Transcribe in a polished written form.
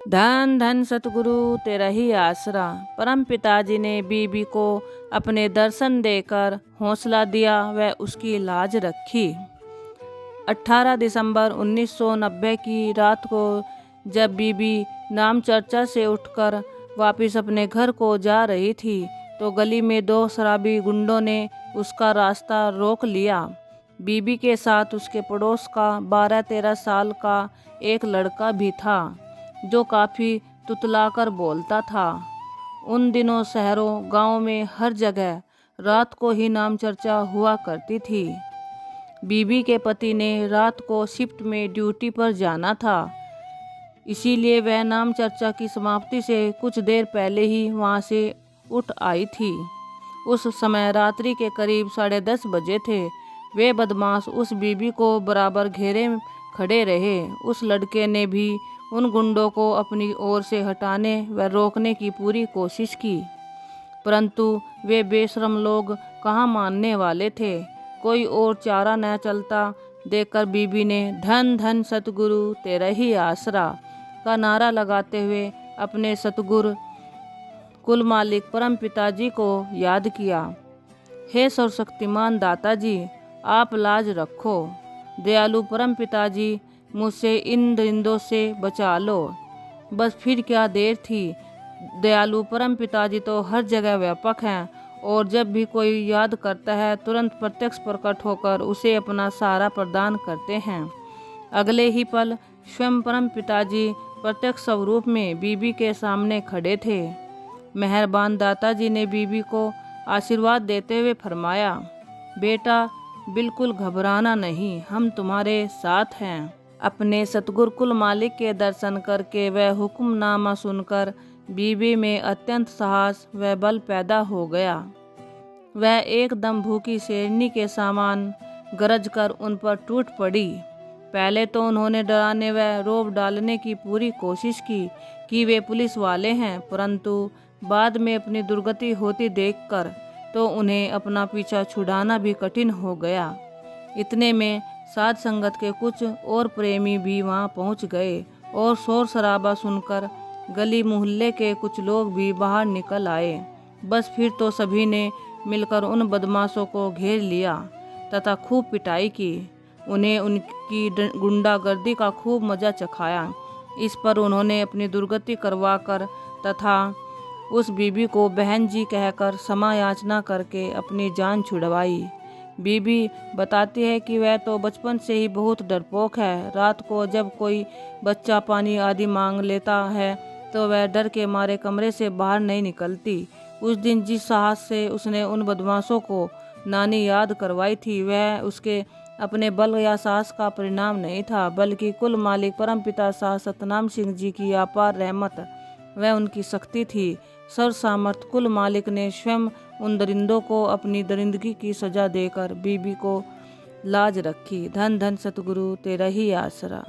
धन धन सतगुरु तेरा ही आसरा। परम पिताजी ने बीबी को अपने दर्शन देकर हौसला दिया व उसकी लाज रखी। 18 दिसंबर 1990 की रात को जब बीबी नाम चर्चा से उठकर वापस अपने घर को जा रही थी तो गली में दो शराबी गुंडों ने उसका रास्ता रोक लिया। बीबी के साथ उसके पड़ोस का 12-13 साल का एक लड़का भी था जो काफ़ी तुतलाकर बोलता था। उन दिनों शहरों गांव में हर जगह रात को ही नाम चर्चा हुआ करती थी। बीबी के पति ने रात को शिफ्ट में ड्यूटी पर जाना था, इसीलिए वह नाम चर्चा की समाप्ति से कुछ देर पहले ही वहां से उठ आई थी। उस समय रात्रि के करीब 10:30 बजे थे। वे बदमाश उस बीबी को बराबर घेरे खड़े रहे। उस लड़के ने भी उन गुंडों को अपनी ओर से हटाने व रोकने की पूरी कोशिश की, परंतु वे बेशरम लोग कहाँ मानने वाले थे। कोई और चारा न चलता देखकर बीबी ने धन धन सतगुरु तेरा ही आसरा का नारा लगाते हुए अपने सतगुरु कुल मालिक परम पिताजी को याद किया। हे सर्वशक्तिमान दाताजी, आप लाज रखो। दयालु परम पिताजी, मुझसे इन दरिंदों से बचा लो। बस फिर क्या देर थी। दयालु परम पिताजी तो हर जगह व्यापक हैं और जब भी कोई याद करता है तुरंत प्रत्यक्ष प्रकट होकर उसे अपना सहारा प्रदान करते हैं। अगले ही पल स्वयं परम पिताजी प्रत्यक्ष स्वरूप में बीबी के सामने खड़े थे। मेहरबान दाताजी ने बीबी को आशीर्वाद देते हुए फरमाया, बेटा बिल्कुल घबराना नहीं, हम तुम्हारे साथ हैं। अपने सतगुरु कुल मालिक के दर्शन करके वह हुक्मनामा सुनकर बीबी में अत्यंत साहस व बल पैदा हो गया। वह एकदम भूखी शेरनी के समान गरज कर उन पर टूट पड़ी। पहले तो उन्होंने डराने व रौब डालने की पूरी कोशिश की कि वे पुलिस वाले हैं, परंतु बाद में अपनी दुर्गति होती देखकर तो उन्हें अपना पीछा छुड़ाना भी कठिन हो गया। इतने में साध संगत के कुछ और प्रेमी भी वहां पहुंच गए और शोर शराबा सुनकर गली मोहल्ले के कुछ लोग भी बाहर निकल आए। बस फिर तो सभी ने मिलकर उन बदमाशों को घेर लिया तथा खूब पिटाई की। उन्हें उनकी गुंडागर्दी का खूब मजा चखाया। इस पर उन्होंने अपनी दुर्गति करवाकर तथा उस बीबी को बहन जी कहकर क्षमा याचना करके अपनी जान छुड़वाई। बीबी बताती है कि वह तो बचपन से ही बहुत डरपोक है। रात को जब कोई बच्चा पानी आदि मांग लेता है तो वह डर के मारे कमरे से बाहर नहीं निकलती। उस दिन जिस साहस से उसने उन बदमाशों को नानी याद करवाई थी वह उसके अपने बल या साहस का परिणाम नहीं था, बल्कि कुल मालिक परमपिता शाह सतनाम सिंह जी की अपार रहमत वह उनकी शक्ति थी। सर्व सामर्थ कुल मालिक ने स्वयं उन दरिंदों को अपनी दरिंदगी की सजा देकर बीबी को लाज रखी। धन धन सतगुरु तेरा ही आसरा।